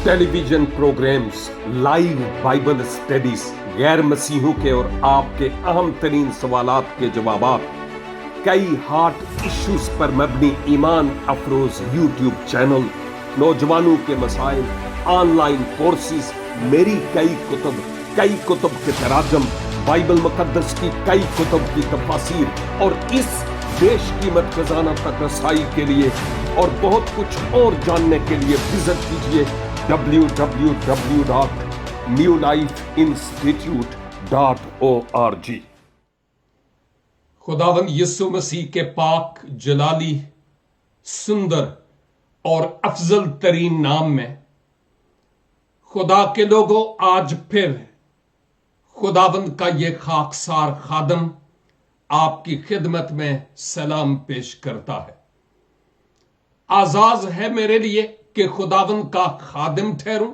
Television programmes, live Bible studies, गैर मसीहों के और आपके अहम तरीन सवालात के जवाबात, कई हार्ट इश्यूज पर मबनी ईमान अफरोज यूट्यूब चैनल, नौजवानों के मसाइल, ऑनलाइन कोर्सेज, मेरी कई कुतुब के तराजम, बाइबल मुकद्दस की कई कुतुब की तफासीर और इस बेशकीमत खजाना तक रसाई के लिए और बहुत कुछ और जानने के लिए विजिट कीजिए www.newlifeinstitute.org। खुदावंद यीशु मसीह के पाक, जलाली, सुंदर और अफजल तरीन नाम में खुदा के लोगों, आज फिर खुदावंद का ये खाकसार खादम आपकी खिदमत में सलाम पेश करता है। आजाज है मेरे लिए कि खुदावंद का खादिम ठहरूं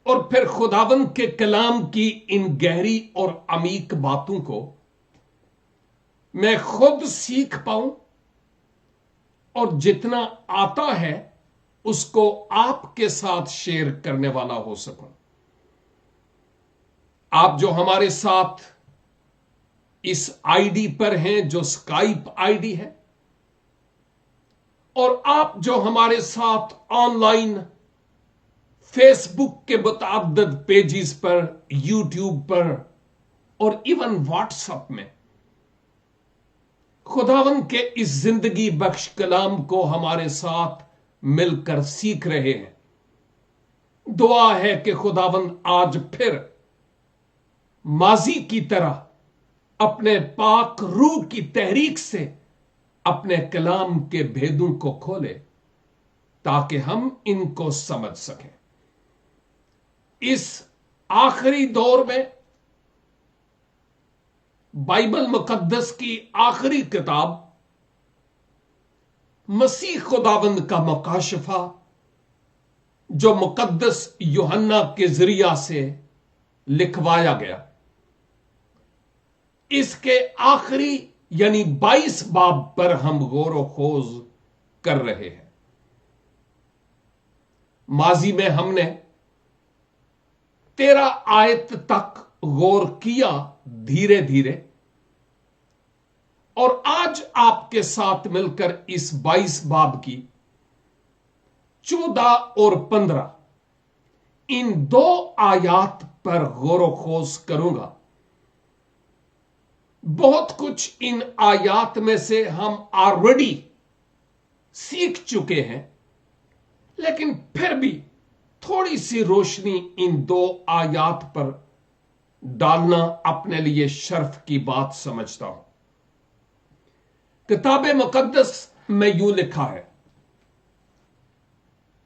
और फिर खुदावंद के कलाम की इन गहरी और अमीक बातों को मैं खुद सीख पाऊं और जितना आता है उसको आपके साथ शेयर करने वाला हो सकूं। आप जो हमारे साथ इस आईडी पर हैं, जो स्काइप आईडी है, और आप जो हमारे साथ ऑनलाइन फेसबुक के मुताबिक पेजेस पर, यूट्यूब पर और इवन व्हाट्सएप में खुदावंद के इस जिंदगी बख्श कलाम को हमारे साथ मिलकर सीख रहे हैं, दुआ है कि खुदावंद आज फिर माजी की तरह अपने पाक रूह की तहरीक से अपने कलाम के भेदों को खोले ताकि हम इनको समझ सकें। इस आखिरी दौर में बाइबल मुकद्दस की आखिरी किताब मसीह खुदावंद का मुकाशफा, जो मुकद्दस यूहन्ना के जरिया से लिखवाया गया, इसके आखिरी यानी 22 बाब पर हम गौर व खोज कर रहे हैं। माजी में हमने 13 आयत तक गौर किया धीरे धीरे, और आज आपके साथ मिलकर इस 22 बाब की 14 और 15 इन 2 आयात पर गौर व खोज करूंगा। बहुत कुछ इन आयात में से हम ऑलरेडी सीख चुके हैं, लेकिन फिर भी थोड़ी सी रोशनी इन 2 आयात पर डालना अपने लिए शर्फ की बात समझता हूं। किताब मुकद्दस में यूं लिखा है,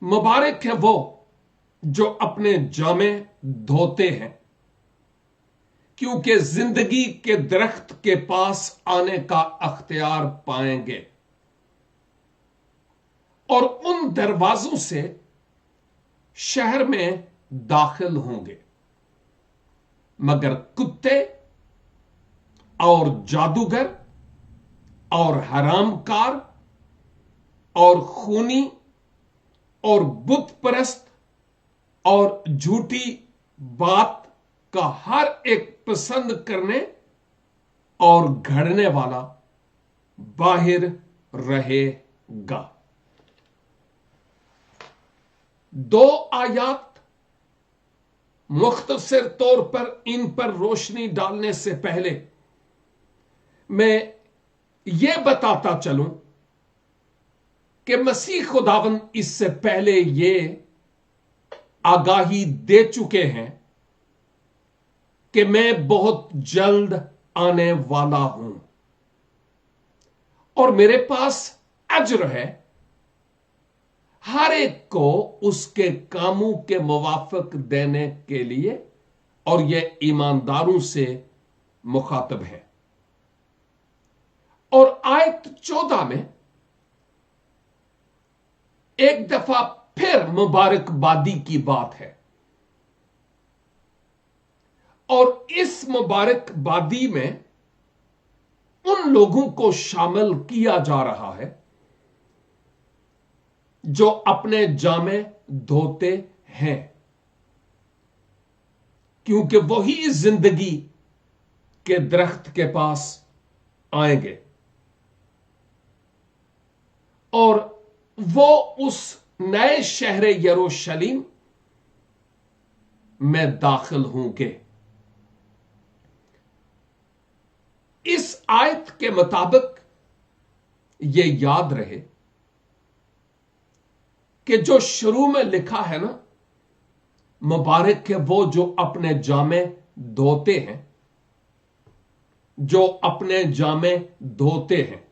मुबारक है वो जो अपने जामे धोते हैं, क्योंकि जिंदगी के दरख्त के पास आने का अख्तियार पाएंगे और उन दरवाजों से शहर में दाखिल होंगे। मगर कुत्ते और जादूगर और हरामकार और खूनी और बुत परस्त और झूठी बात का हर एक पसंद करने और घड़ने वाला बाहर रहेगा। 2 आयात मुख्तसर तौर पर इन पर रोशनी डालने से पहले मैं यह बताता चलूं कि मसीह खुदावंद इससे पहले यह आगाही दे चुके हैं कि मैं बहुत जल्द आने वाला हूं और मेरे पास अज्र है हर एक को उसके कामों के मुवाफिक देने के लिए, और यह ईमानदारों से मुखातब है। और आयत 14 में एक दफा फिर मुबारकबादी की बात है, और इस मुबारकबादी में उन लोगों को शामिल किया जा रहा है जो अपने जामे धोते हैं, क्योंकि वही जिंदगी के दरख्त के पास आएंगे और वो उस नए शहर यरूशलेम में दाखिल होंगे। इस आयत के मुताबिक ये याद रहे कि जो शुरू में लिखा है ना, मुबारक के वो जो अपने जामे धोते हैं, जो अपने जामे धोते हैं।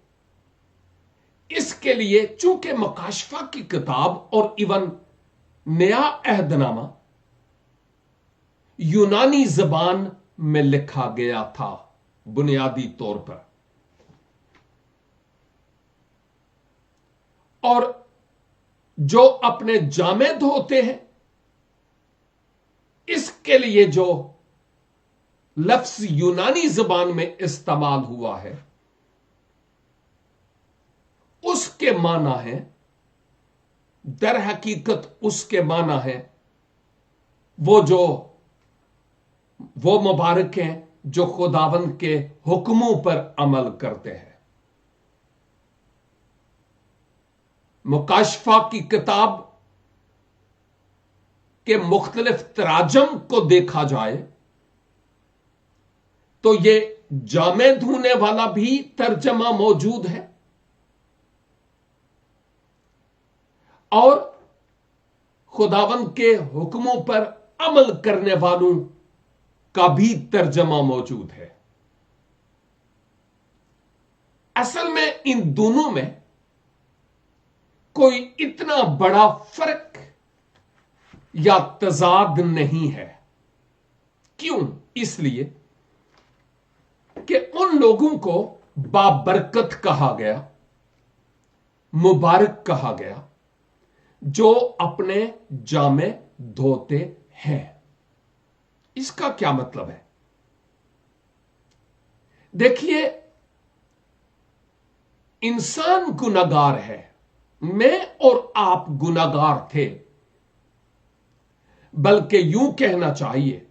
इसके लिए चूंकि मुकाशफा की किताब और इवन नया अहदनामा यूनानी जबान में लिखा गया था बुनियादी तौर पर, और जो अपने जामे धोते हैं, इसके लिए जो लफ्ज यूनानी जबान में इस्तेमाल हुआ है, उसके माना है, दर हकीकत उसके माना है वो मुबारक हैं जो खुदावंद के हुक्मों पर अमल करते हैं। मुकाशफा की किताब के मुख्तलिफ तराजम को देखा जाए तो ये जामे धोने वाला भी तर्जमा मौजूद है और खुदावंद के हुक्मों पर अमल करने वालों का भी तर्जमा मौजूद है। असल में इन दोनों में कोई इतना बड़ा फर्क या तजाद नहीं है। क्यों? इसलिए कि उन लोगों को बाबरकत कहा गया, मुबारक कहा गया, जो अपने जामे धोते हैं। इसका क्या मतलब है? देखिए, इंसान गुनाहगार है, मैं और आप गुनाहगार थे, बल्कि यूं कहना चाहिए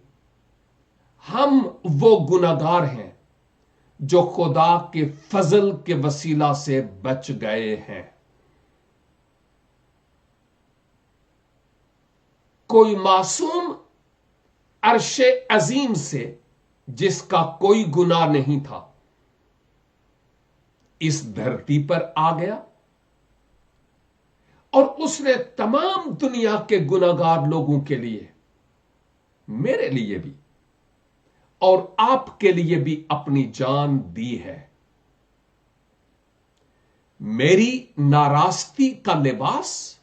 हम वो गुनाहगार हैं जो खुदा के फजल के वसीला से बच गए हैं। कोई मासूम अर्शे अजीम से जिसका कोई गुनाह नहीं था इस धरती पर आ गया और उसने तमाम दुनिया के गुनाहगार लोगों के लिए, मेरे लिए भी और आपके लिए भी अपनी जान दी है। मेरी नाराजगी का लिबास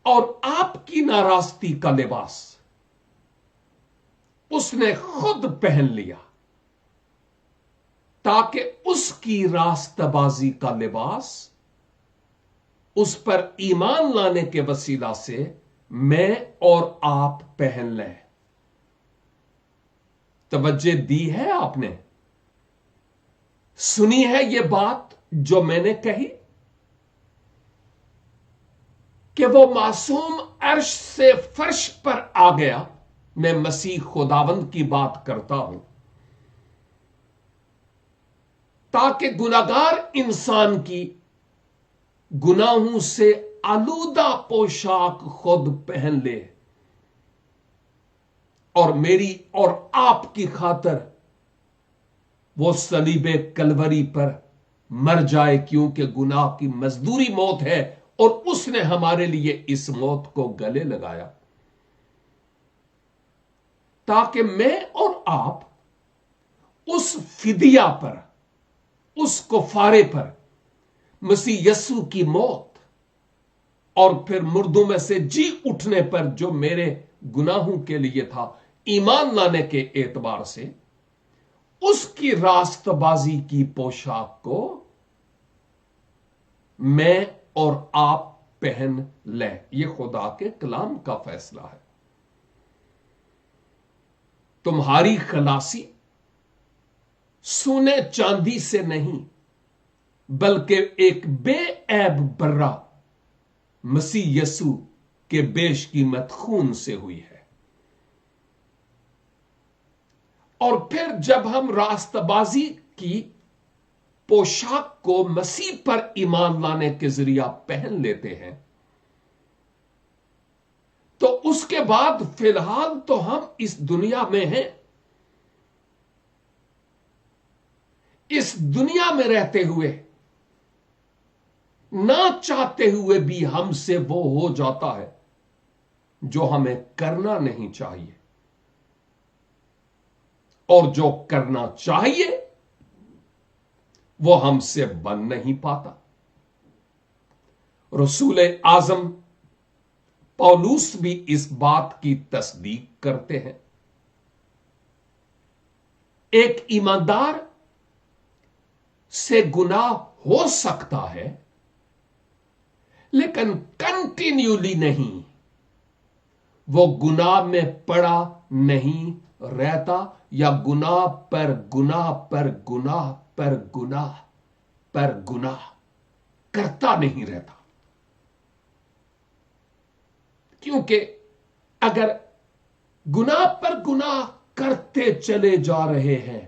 और आपकी नाराजगी का लिबास उसने खुद पहन लिया ताकि उसकी रास्तबाजी का लिबास उस पर ईमान लाने के वसीला से मैं और आप पहन लें। तवज्जो दी है आपने? सुनी है यह बात जो मैंने कही कि वो मासूम अर्श से फर्श पर आ गया। मैं मसीह खुदावंद की बात करता हूं, ताकि गुनाहगार इंसान की गुनाहों से आलूदा पोशाक खुद पहन ले और मेरी और आपकी खातर वो सलीबे कलवरी पर मर जाए, क्योंकि गुनाह की मजदूरी मौत है और उसने हमारे लिए इस मौत को गले लगाया ताकि मैं और आप उस फिदिया पर, उस कुफारे पर, मसीह यस्सु की मौत और फिर मुर्दों में से जी उठने पर जो मेरे गुनाहों के लिए था, ईमान लाने के एतबार से उसकी रास्तबाजी की पोशाक को मैं और आप पहन लें। यह खुदा के कलाम का फैसला है। तुम्हारी खलासी सोने चांदी से नहीं, बल्कि एक बेऐब बर्रा मसीह यसू के बेशकीमत खून से हुई है। और फिर जब हम रास्तबाजी की पोशाक को मसीह पर ईमान लाने के जरिया पहन लेते हैं, तो उसके बाद फिलहाल तो हम इस दुनिया में हैं। इस दुनिया में रहते हुए ना चाहते हुए भी हमसे वो हो जाता है जो हमें करना नहीं चाहिए, और जो करना चाहिए वो हमसे बन नहीं पाता। रसूल आजम पौलुस भी इस बात की तस्दीक करते हैं। एक ईमानदार से गुनाह हो सकता है, लेकिन कंटिन्यूली नहीं। वो गुनाह में पड़ा नहीं रहता, या गुनाह पर गुनाह पर गुनाह पर गुनाह पर गुनाह करता नहीं रहता। क्योंकि अगर गुनाह पर गुनाह करते चले जा रहे हैं,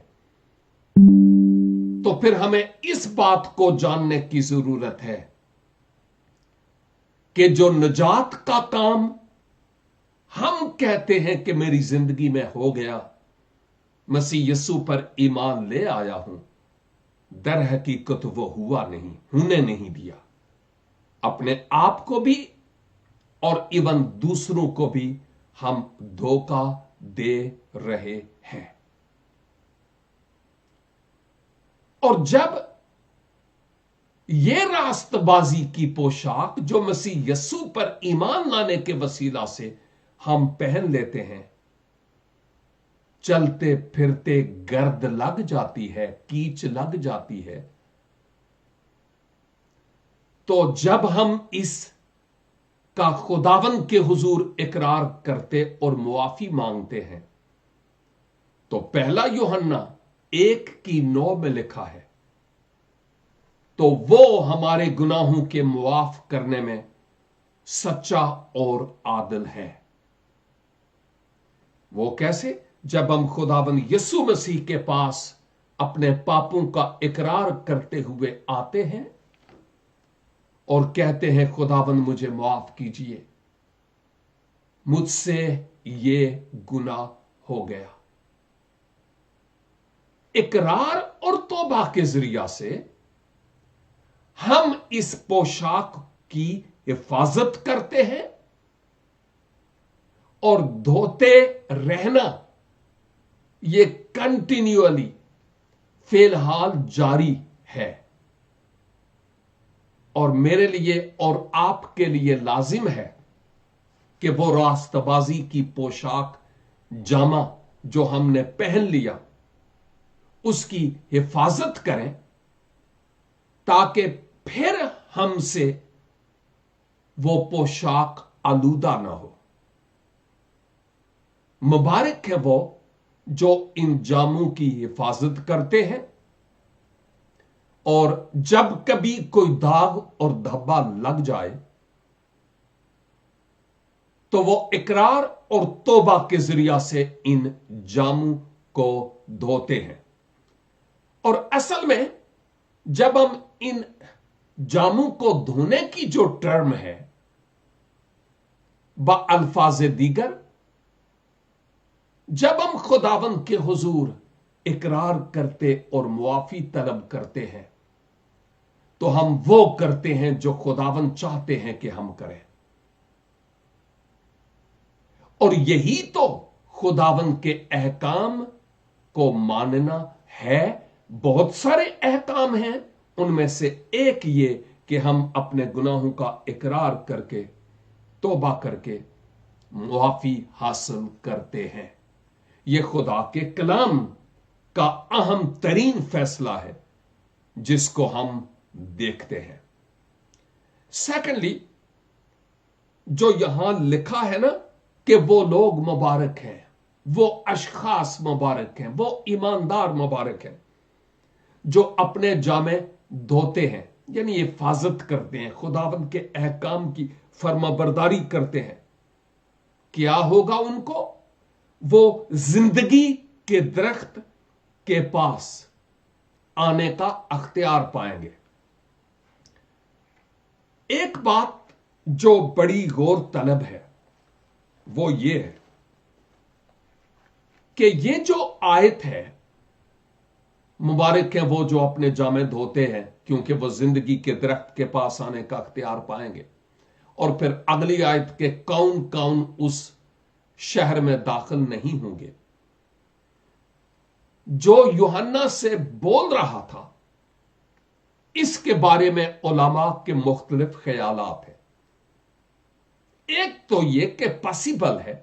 तो फिर हमें इस बात को जानने की जरूरत है कि जो निजात का काम हम कहते हैं कि मेरी जिंदगी में हो गया, मसीह यीशु पर ईमान ले आया हूं, दर हकीकत वो हुआ नहीं, होने नहीं दिया। अपने आप को भी और इवन दूसरों को भी हम धोखा दे रहे हैं। और जब ये रास्तबाजी की पोशाक जो मसीह यीशु पर ईमान लाने के वसीला से हम पहन लेते हैं, चलते फिरते गर्द लग जाती है, कीच लग जाती है, तो जब हम इस का खुदावन के हुजूर इकरार करते और मुआफी मांगते हैं, तो पहला यूहन्ना 1:9 में लिखा है, तो वो हमारे गुनाहों के मुआफ करने में सच्चा और आदिल है। वो कैसे? जब हम खुदावन यीशु मसीह के पास अपने पापों का इकरार करते हुए आते हैं और कहते हैं, खुदावन मुझे माफ कीजिए, मुझसे ये गुनाह हो गया। इकरार और तौबा के जरिया से हम इस पोशाक की हिफाजत करते हैं, और धोते रहना ये कंटिन्यूअली फिलहाल जारी है। और मेरे लिए और आपके लिए लाजिम है कि वो रास्तबाजी की पोशाक, जामा जो हमने पहन लिया, उसकी हिफाजत करें, ताकि फिर हमसे वो पोशाक आलूदा ना हो। मुबारक है वो जो इन जामों की हिफाजत करते हैं, और जब कभी कोई दाग और धब्बा लग जाए तो वो इकरार और तौबा के जरिया से इन जामों को धोते हैं। और असल में जब हम इन जामों को धोने की जो टर्म है, बअल्फाज दीगर, जब हम खुदावंद के हुजूर इकरार करते और मुआफी तलब करते हैं, तो हम वो करते हैं जो खुदावंद चाहते हैं कि हम करें। और यही तो खुदावंद के अहकाम को मानना है। बहुत अहकाम अहकाम हैं, उनमें से एक ये कि हम अपने गुनाहों का इकरार करके, तौबा करके मुआफी हासिल करते हैं। यह खुदा के कलाम का अहम तरीन फैसला है जिसको हम देखते हैं। सेकेंडली, जो यहां लिखा है ना कि वो लोग मुबारक हैं, वो अशखास मुबारक हैं, वो ईमानदार मुबारक हैं जो अपने जामे धोते हैं, یعنی حفاظت کرتے ہیں، خداوند کے احکام کی فرما برداری کرتے ہیں، کیا ہوگا ان کو؟ وہ زندگی کے درخت کے پاس آنے کا اختیار پائیں گے۔ ایک بات جو بڑی غور طلب ہے وہ یہ ہے کہ یہ جو آیت ہے، مبارک ہیں وہ جو اپنے جامے دھوتے ہیں کیونکہ وہ زندگی کے درخت کے پاس آنے کا اختیار پائیں گے، اور پھر اگلی آیت کے کون کون اس شہر میں داخل نہیں ہوں گے۔ جو یوحنا سے بول رہا تھا اس کے بارے میں علماء کے مختلف خیالات ہیں۔ ایک تو یہ کہ پاسبل ہے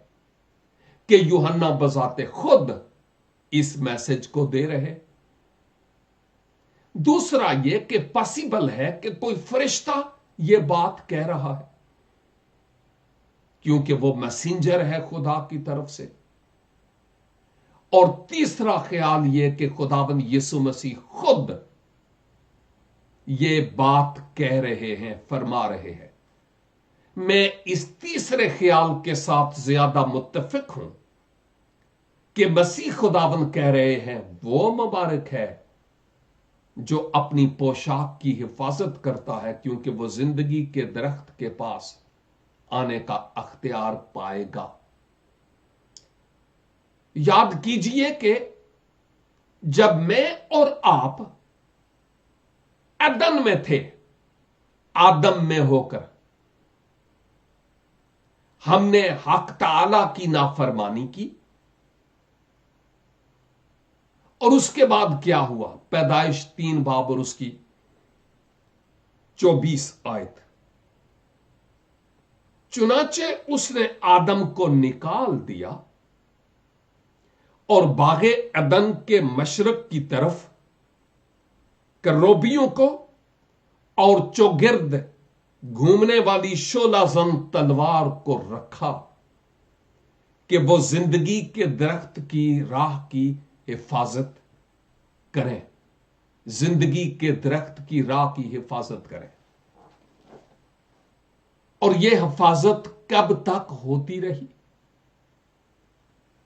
کہ یوحنا بذات خود اس میسج کو دے رہے، دوسرا یہ کہ پاسبل ہے کہ کوئی فرشتہ یہ بات کہہ رہا ہے کیونکہ وہ میسنجر ہے خدا کی طرف سے، اور تیسرا خیال یہ کہ خداوند یسوع مسیح خود یہ بات کہہ رہے ہیں، فرما رہے ہیں۔ میں اس تیسرے خیال کے ساتھ زیادہ متفق ہوں کہ مسیح خداوند کہہ رہے ہیں وہ مبارک ہے جو اپنی پوشاک کی حفاظت کرتا ہے کیونکہ وہ زندگی کے درخت کے پاس آنے کا اختیار پائے گا۔ یاد کیجئے کہ جب میں اور آپ عدن میں تھے، آدم میں ہو کر ہم نے حق تعالی کی نافرمانی کی، اور اس کے بعد کیا ہوا؟ پیدائش 3 باب اور اس کی 24 آیت۔ چنانچہ اس نے آدم کو نکال دیا اور باغ عدن کے مشرق کی طرف کروبیوں کو اور چوگرد گھومنے والی شعلہ زن تلوار کو رکھا کہ وہ زندگی کے درخت کی راہ کی حفاظت کریں، زندگی کے درخت کی راہ کی حفاظت کریں۔ اور یہ حفاظت کب تک ہوتی رہی؟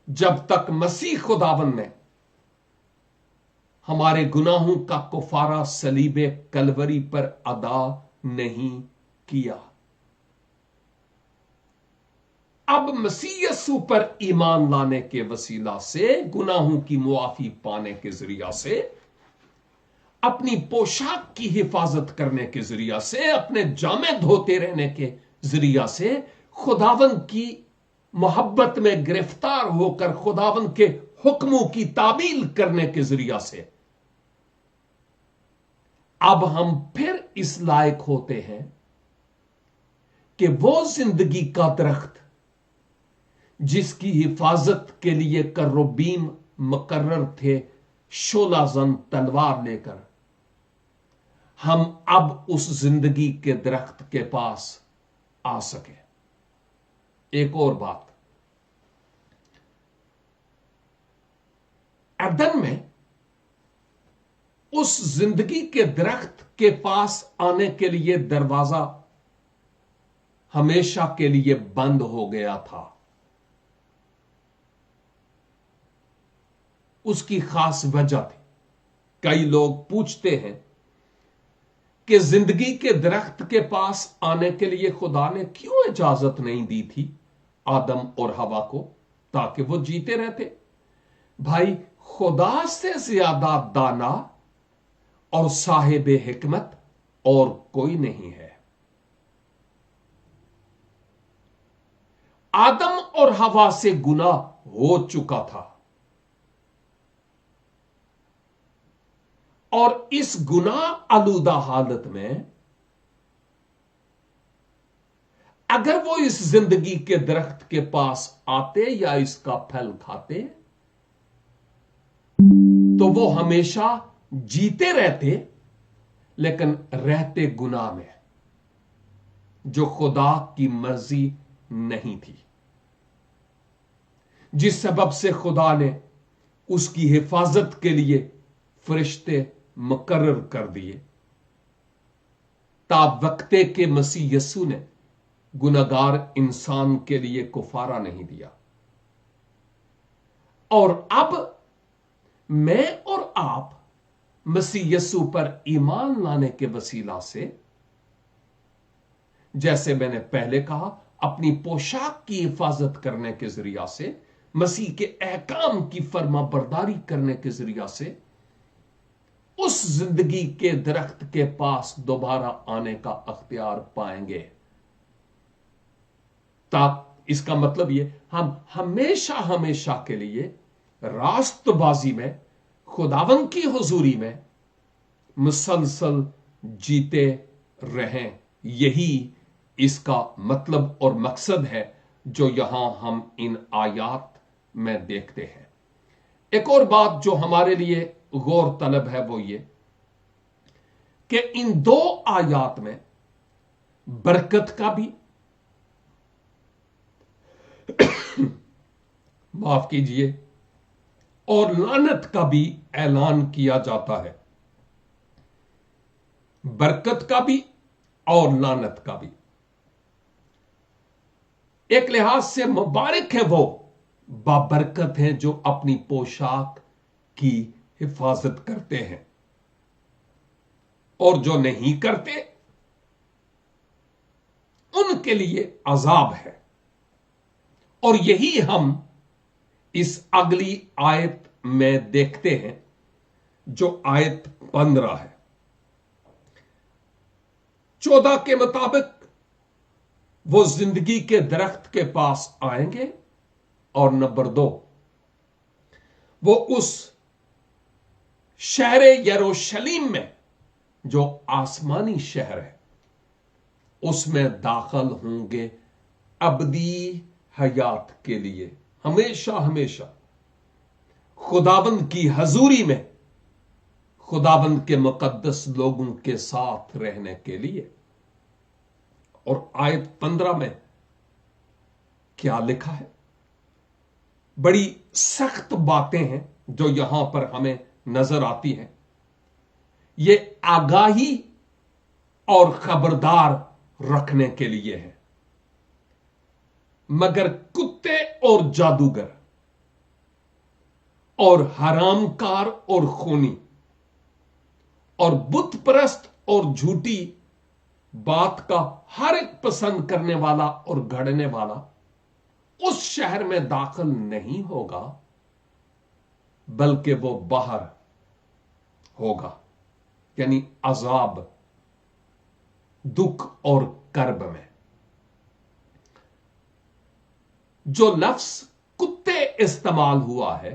جب تک مسیح خداوند نے ہمارے گناہوں کا کفارہ صلیب کلوری پر ادا نہیں کیا۔ اب مسیح یسوع پر ایمان لانے کے وسیلہ سے، گناہوں کی معافی پانے کے ذریعہ سے، اپنی پوشاک کی حفاظت کرنے کے ذریعہ سے، اپنے جامے دھوتے رہنے کے ذریعہ سے، خداوند کی محبت میں گرفتار ہو کر خداوند کے حکموں کی تعمیل کرنے کے ذریعہ سے اب ہم پھر اس لائق ہوتے ہیں کہ وہ زندگی کا درخت جس کی حفاظت کے لیے کروبیم مقرر تھے شعلہ زن تلوار لے کر، ہم اب اس زندگی کے درخت کے پاس آ سکے۔ ایک اور بات، عدن میں اس زندگی کے درخت کے پاس آنے کے لیے دروازہ ہمیشہ کے لیے بند ہو گیا تھا۔ اس کی خاص وجہ تھی۔ کئی لوگ پوچھتے ہیں کہ زندگی کے درخت کے پاس آنے کے لیے خدا نے کیوں اجازت نہیں دی تھی آدم اور حوا کو تاکہ وہ جیتے رہتے؟ بھائی، خدا سے زیادہ دانا اور صاحب حکمت اور کوئی نہیں ہے۔ آدم اور حوا سے گناہ ہو چکا تھا، اور اس گناہ آلودہ حالت میں اگر وہ اس زندگی کے درخت کے پاس آتے یا اس کا پھل کھاتے تو وہ ہمیشہ جیتے رہتے، لیکن رہتے گناہ میں، جو خدا کی مرضی نہیں تھی، جس سبب سے خدا نے اس کی حفاظت کے لیے فرشتے مقرر کر دیے۔ ता वक्ते के मसीह यसू ने गुनहगार इंसान के लिए कुफारा नहीं दिया। और अब मैं और आप मसीह यसू पर ईमान लाने के वसीला से, जैसे मैंने पहले कहा, अपनी पोशाक की हिफाजत करने के जरिया से, मसीह के अहकाम की फर्मा बरदारी करने के जरिया से उस जिंदगी के दरख्त के पास दोबारा आने का अख्तियार पाएंगे। इसका मतलब ये, हम हमेशा हमेशा के लिए रास्तबाजी में, खुदावन की हुजूरी में मुसलसल जीते रहें। यही इसका मतलब और मकसद है जो यहां हम इन आयात में देखते हैं। एक और बात जो हमारे लिए गौर तलब है वो ये कि इन दो आयात में बरकत का भी माफ कीजिए, और लानत का भी ऐलान किया जाता है। बरकत का भी और लानत का भी। एक लिहाज से मुबारक है वो बाबरकत हैं जो अपनी पोशाक की हिफाजत करते हैं, और जो नहीं करते उनके लिए अजाब है। और यही हम इस अगली आयत में देखते हैं जो आयत 15 है। 14 के मुताबिक वो जिंदगी के दरख्त के पास आएंगे, और नंबर 2 वो उस शहर यरूशलेम में जो आसमानी शहर है उसमें दाखिल होंगे अबदी हयात के लिए, हमेशा हमेशा खुदाबंद की हजूरी में, खुदाबंद के मुकद्दस लोगों के साथ रहने के लिए। और आयत 15 में क्या लिखा है? बड़ी सख्त बातें हैं जो यहां पर हमें नजर आती हैं। ये आगाही और खबरदार रखने के लिए है। मगर कुत्ते और जादूगर और हरामकार और खूनी और बुत परस्त और झूठी बात का हर एक पसंद करने वाला और गढ़ने वाला उस शहर में दाखिल नहीं होगा, बल्कि वो बाहर होगा, यानी अजाब, दुख और कर्ब में। जो लफ्ज कुत्ते इस्तेमाल हुआ है,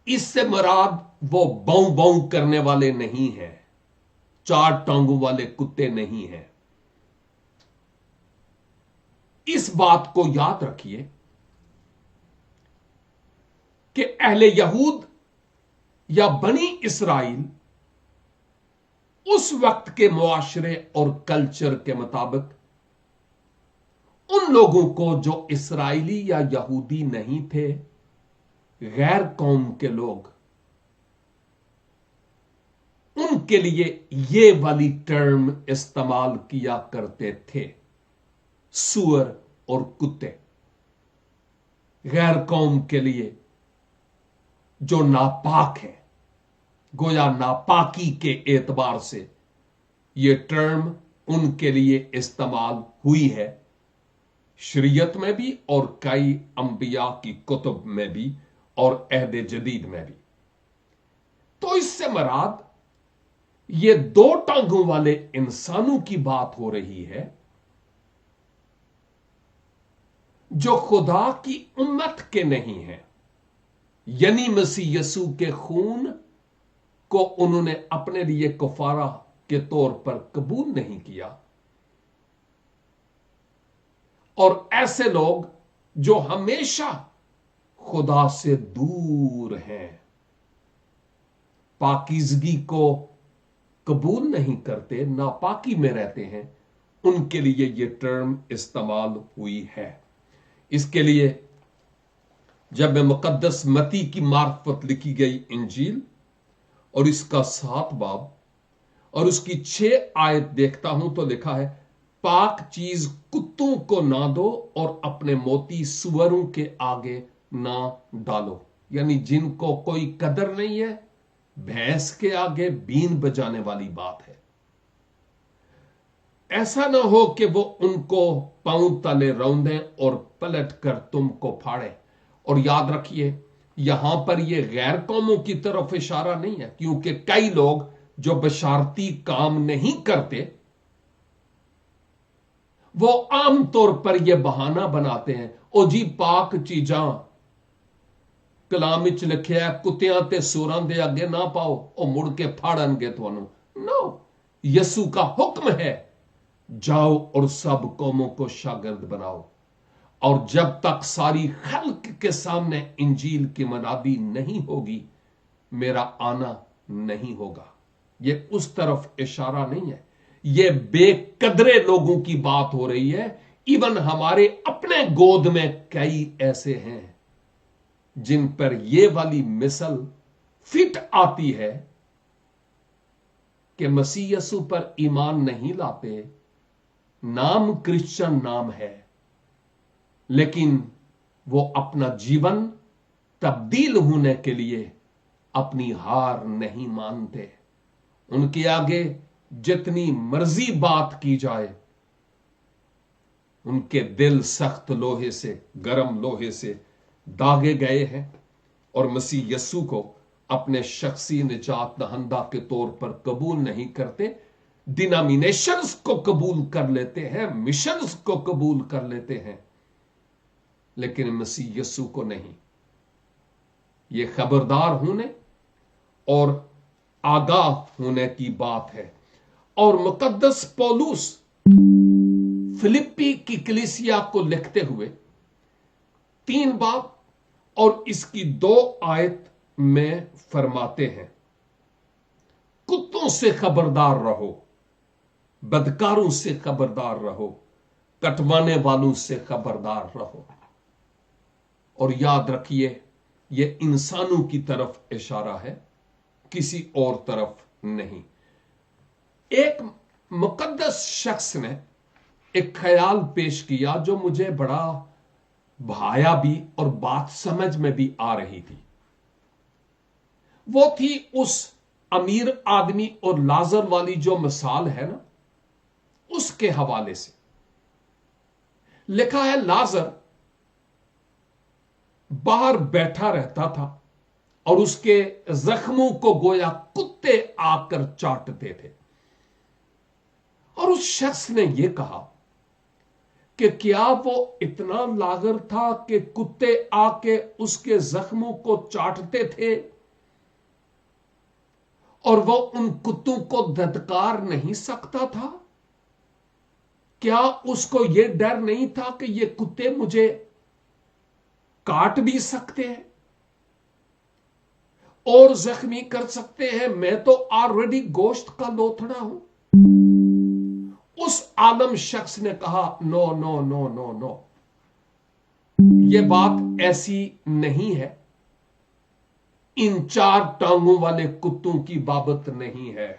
इससे मुराद वो बाऊ बाऊ करने वाले नहीं हैं, 4 टांगों वाले कुत्ते नहीं हैं। इस बात को याद रखिए कि अहले यहूद या बनी इसराइल उस वक्त के मुआशरे और कल्चर के मुताबिक उन लोगों को जो इसराइली या यहूदी नहीं थे, गैर कौम के लोग, उनके लिए ये वाली टर्म इस्तेमाल किया करते थे, सुअर और कुत्ते। गैर कौम के लिए जो नापाक है, गोया नापाकी के एतबार से ये टर्म उनके लिए इस्तेमाल हुई है, शरीयत में भी और कई अंबिया की कुतुब में भी और अहद जदीद में भी। तो इससे मुराद ये 2 टांगों वाले इंसानों की बात हो रही है जो खुदा की उम्मत के नहीं है, यानी मसीह यसू के खून को उन्होंने अपने लिए कफारा के तौर पर कबूल नहीं किया। और ऐसे लोग जो हमेशा खुदा से दूर हैं, पाकीज़गी को कबूल नहीं करते, नापाकी में रहते हैं, उनके लिए यह टर्म इस्तेमाल हुई है। इसके लिए जब मैं मुकद्दस मती की मार्फत लिखी गई इंजील और इसका 7 बाब اور اس کی 6 آیت دیکھتا ہوں تو لکھا ہے پاک چیز کتوں کو نہ دو اور اپنے موتی سوروں کے آگے نہ ڈالو، یعنی جن کو کوئی قدر نہیں ہے بھینس کے آگے بین بجانے والی بات ہے۔ ایسا نہ ہو کہ وہ ان کو پاؤں تلے روندیں اور پلٹ کر تم کو پھاڑے۔ اور یاد رکھیے یہاں پر یہ غیر قوموں کی طرف اشارہ نہیں ہے، کیونکہ کئی لوگ جو بشارتی کام نہیں کرتے وہ عام طور پر یہ بہانہ بناتے ہیں، او جی پاک چیزاں کلام وچ لکھیا ہے کتیاں تے سوراں دے اگے نہ پاؤ او مڑ کے پھاڑن گے تانوں۔ نو، یسوع کا حکم ہے جاؤ اور سب قوموں کو شاگرد بناؤ، اور جب تک ساری خلق کے سامنے انجیل کی منادی نہیں ہوگی میرا آنا نہیں ہوگا۔ یہ اس طرف اشارہ نہیں ہے، یہ بے قدرے لوگوں کی بات ہو رہی ہے۔ ایون ہمارے اپنے گود میں کئی ایسے ہیں جن پر یہ والی مثل فٹ آتی ہے کہ مسیح یسوع پر ایمان نہیں لاتے، نام کرسچن نام ہے، لیکن وہ اپنا جیون تبدیل ہونے کے لیے اپنی ہار نہیں مانتے۔ ان کے آگے جتنی مرضی بات کی جائے ان کے دل سخت لوہے سے، گرم لوہے سے داغے گئے ہیں، اور مسیح یسوع کو اپنے شخصی نجات دہندہ کے طور پر قبول نہیں کرتے۔ ڈینامینیشنز کو قبول کر لیتے ہیں، مشنز کو قبول کر لیتے ہیں، لیکن مسیح یسوع کو نہیں۔ یہ خبردار ہونے اور آگاہ ہونے کی بات ہے۔ اور مقدس پولس فلپی کی کلیسیا کو لکھتے ہوئے 3 باب اور اس کی 2 آیت میں فرماتے ہیں کتوں سے خبردار رہو، بدکاروں سے خبردار رہو، کٹوانے والوں سے خبردار رہو۔ اور یاد رکھیے یہ انسانوں کی طرف اشارہ ہے، کسی اور طرف نہیں۔ ایک مقدس شخص نے ایک خیال پیش کیا جو مجھے بڑا بھایا بھی اور بات سمجھ میں بھی آ رہی تھی۔ وہ تھی اس امیر آدمی اور لازر والی جو مثال ہے نا، اس کے حوالے سے لکھا ہے لازر باہر بیٹھا رہتا تھا اور اس کے زخموں کو گویا کتے آ کر چاٹتے تھے، اور اس شخص نے یہ کہا کہ کیا وہ اتنا لاغر تھا کہ کتے آ کے اس کے زخموں کو چاٹتے تھے اور وہ ان کتوں کو دھتکار نہیں سکتا تھا؟ کیا اس کو یہ ڈر نہیں تھا کہ یہ کتے مجھے کاٹ بھی سکتے ہیں اور زخمی کر سکتے ہیں؟ میں تو آلریڈی گوشت کا لوتھڑا ہوں۔ اس عالم شخص نے کہا نو نو نو نو نو، یہ بات ایسی نہیں ہے، ان 4 ٹانگوں والے کتوں کی بابت نہیں ہے۔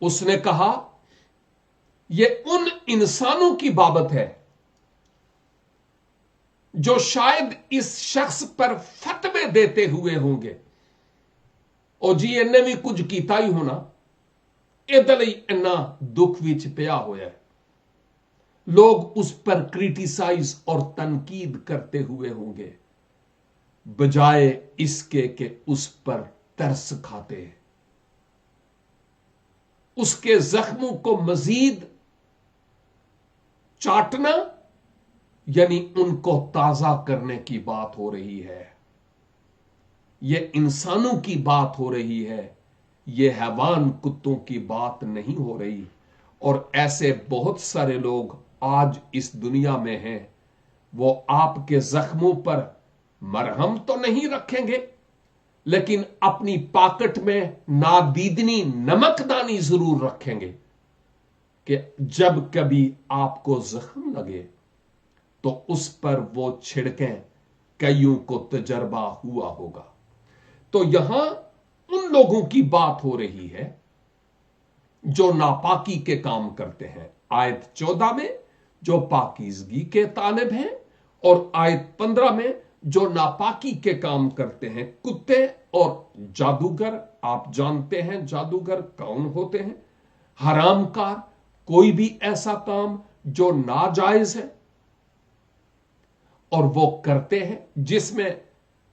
اس نے کہا یہ ان انسانوں کی بابت ہے جو شاید اس شخص پر فتوے دیتے ہوئے ہوں گے، اور جی انہیں بھی کچھ کیتا ہی ہونا، ادھر ہی اننا دکھ وچ پیا ہوا ہے۔ لوگ اس پر کریٹیسائز اور تنقید کرتے ہوئے ہوں گے بجائے اس کے کہ اس پر ترس کھاتے ہیں، اس کے زخموں کو مزید چاٹنا، یعنی ان کو تازہ کرنے کی بات ہو رہی ہے۔ یہ انسانوں کی بات ہو رہی ہے، یہ حیوان کتوں کی بات نہیں ہو رہی۔ اور ایسے بہت سارے لوگ آج اس دنیا میں ہیں، وہ آپ کے زخموں پر مرہم تو نہیں رکھیں گے، لیکن اپنی پاکٹ میں نادیدنی نمک دانی ضرور رکھیں گے کہ جب کبھی آپ کو زخم لگے تو اس پر وہ چھڑکیں، کئیوں کو تجربہ ہوا ہوگا۔ تو یہاں ان لوگوں کی بات ہو رہی ہے जो नापाकी के काम करते हैं। आयत 14 में जो पाकीज़गी के तालिब हैं, और आयत 15 में जो नापाकी के काम करते हैं। कुत्ते और जादूगर, आप जानते हैं जादूगर कौन होते हैं। हरामकार, कोई भी ऐसा काम जो नाजायज है और वो करते हैं, जिसमें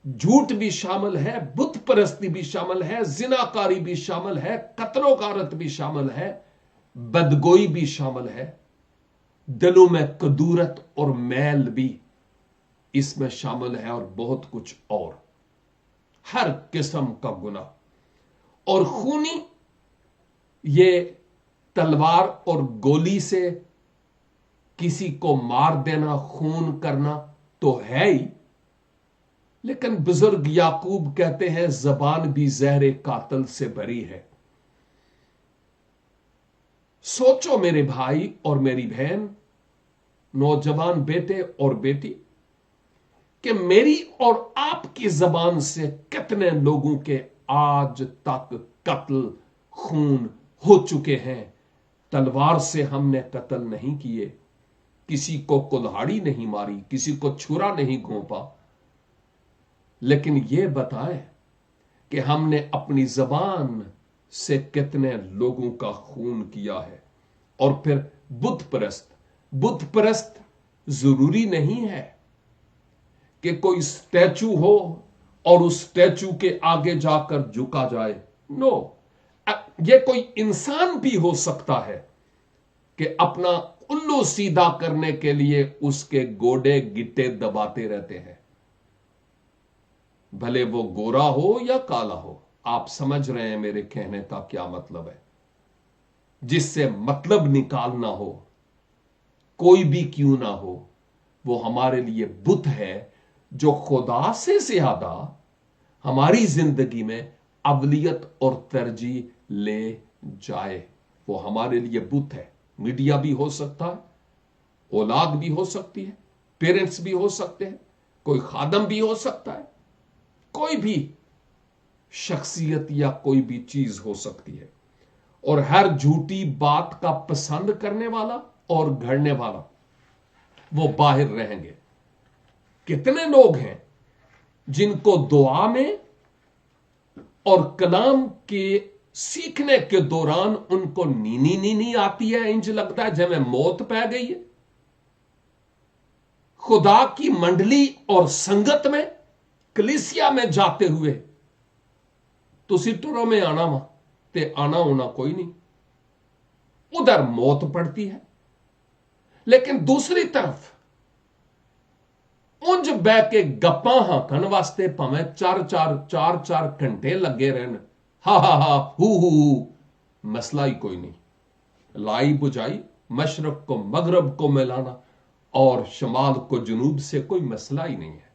झूठ भी शामिल है, बुत परस्ती भी शामिल है, जिनाकारी भी शामिल है, कत्लो गारत भी शामिल है, बदगोई भी शामिल है, दिलों में कदूरत और मैल भी इसमें शामिल है, और बहुत कुछ और, हर किस्म का गुनाह। और खूनी, ये तलवार और गोली से किसी को मार देना, खून करना तो है ही, लेकिन बुजुर्ग याकूब कहते हैं जबान भी जहर कातिल से भरी है। सोचो मेरे भाई और मेरी बहन, नौजवान बेटे और बेटी, कि मेरी और आपकी जबान से कितने लोगों के आज तक कत्ल, खून हो चुके हैं। तलवार से हमने कत्ल नहीं किए, किसी को कुल्हाड़ी नहीं मारी, किसी को छुरा नहीं घोंपा, लेकिन यह बताएं कि हमने अपनी जबान से कितने लोगों का खून किया है। और फिर बुत परस्त जरूरी नहीं है कि कोई स्टैचू हो और उस स्टैचू के आगे जाकर झुका जाए। नो, यह कोई इंसान भी हो सकता है कि अपना उल्लू सीधा करने के लिए उसके गोडे गिट्टे दबाते रहते हैं, भले वो गोरा हो या काला हो। आप समझ रहे हैं मेरे कहने का क्या मतलब है। जिससे मतलब निकालना हो, कोई भी क्यों ना हो, वो हमारे लिए बुत है, जो खुदा से ज्यादा हमारी जिंदगी में अवलियत और तरजीह ले जाए। वो हमारे लिए बुत है। मीडिया भी हो सकता है, औलाद भी हो सकती है, पेरेंट्स भी हो सकते हैं, कोई खादम भी हो सकता है, कोई भी शख्सियत या कोई भी चीज हो सकती है। और हर झूठी बात का पसंद करने वाला और घड़ने वाला वो बाहर रहेंगे। कितने लोग हैं जिनको दुआ में और कलाम के सीखने के दौरान उनको नीनी नीनी आती है, इंज लगता है जैसे मौत पै गई है। खुदा की मंडली और संगत में, कलीसिया में जाते हुए तुसी टुरो में आना वा ते आना होना कोई नहीं, उधर मौत पड़ती है। लेकिन दूसरी तरफ उंज बह के गप्पा हाकन वास्ते भावें चार घंटे लगे रहन, हा हा हा हु, मसला ही कोई नहीं। लाई बुझाई, मशरक को मगरब को मिलाना और शमाल को जुनूब से कोई मसला ही नहीं है।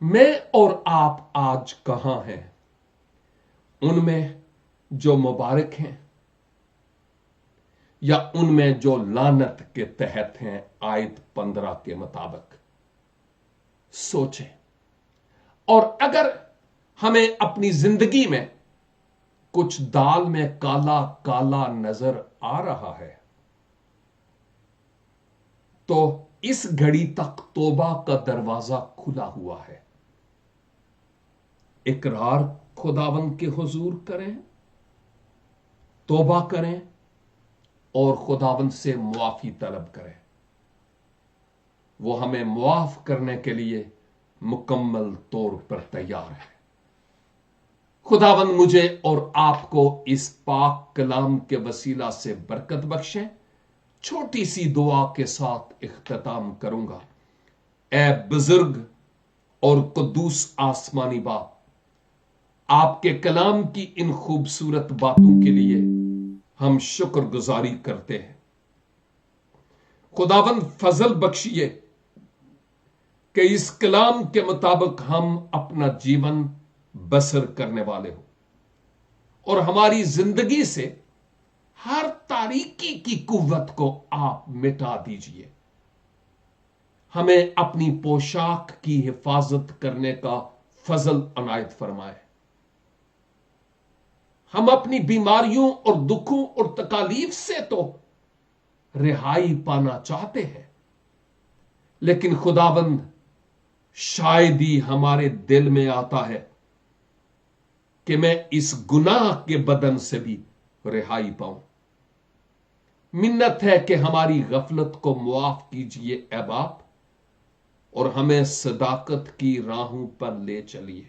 मैं और आप आज कहां हैं? उनमें जो मुबारक हैं या उनमें जो लानत के तहत हैं? आयत 15 के मुताबिक सोचें। और अगर हमें अपनी जिंदगी में कुछ दाल में काला काला नजर आ रहा है, तो इस घड़ी तक तौबा का दरवाजा खुला हुआ है। इकरार खुदावंद के हुजूर करें, तौबा करें और खुदावंद से मुआफी तलब करें। वो हमें मुआफ करने के लिए मुकम्मल तौर पर तैयार है। खुदावंद मुझे और आपको इस पाक कलाम के वसीला से बरकत बख्शे। छोटी सी दुआ के साथ इख्तिताम करूंगा। ए बुजुर्ग और कुद्दूस आसमानी बाप, आपके कलाम की इन खूबसूरत बातों के लिए हम शुक्रगुजारी करते हैं। खुदावंद फजल बख्शिए कि इस कलाम के मुताबिक हम अपना जीवन बसर करने वाले हो और हमारी जिंदगी से हर तारीकी की कुव्वत को आप मिटा दीजिए। हमें अपनी पोशाक की हिफाजत करने का फजल अनायत फरमाए। ہم اپنی بیماریوں اور دکھوں اور تکالیف سے تو رہائی پانا چاہتے ہیں، لیکن خداوند شاید ہی ہمارے دل میں آتا ہے کہ میں اس گناہ کے بدن سے بھی رہائی پاؤں۔ منت ہے کہ ہماری غفلت کو معاف کیجئے اے باپ، اور ہمیں صداقت کی راہوں پر لے چلیے۔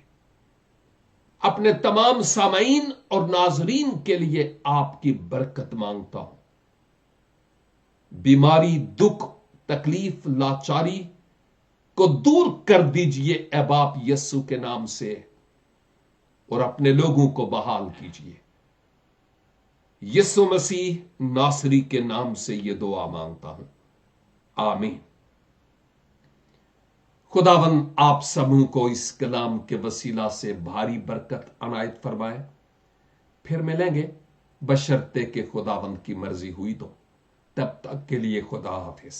اپنے تمام سامعین اور ناظرین کے لیے آپ کی برکت مانگتا ہوں۔ بیماری، دکھ، تکلیف، لاچاری کو دور کر دیجئے اے باپ یسوع کے نام سے، اور اپنے لوگوں کو بحال کیجئے۔ یسوع مسیح ناصری کے نام سے یہ دعا مانگتا ہوں، آمین۔ خداوند آپ سبوں کو اس کلام کے وسیلہ سے بھاری برکت عنایت فرمائے۔ پھر ملیں گے بشرطے کہ خداوند کی مرضی ہوئی تو، تب تک کے لیے خدا حافظ۔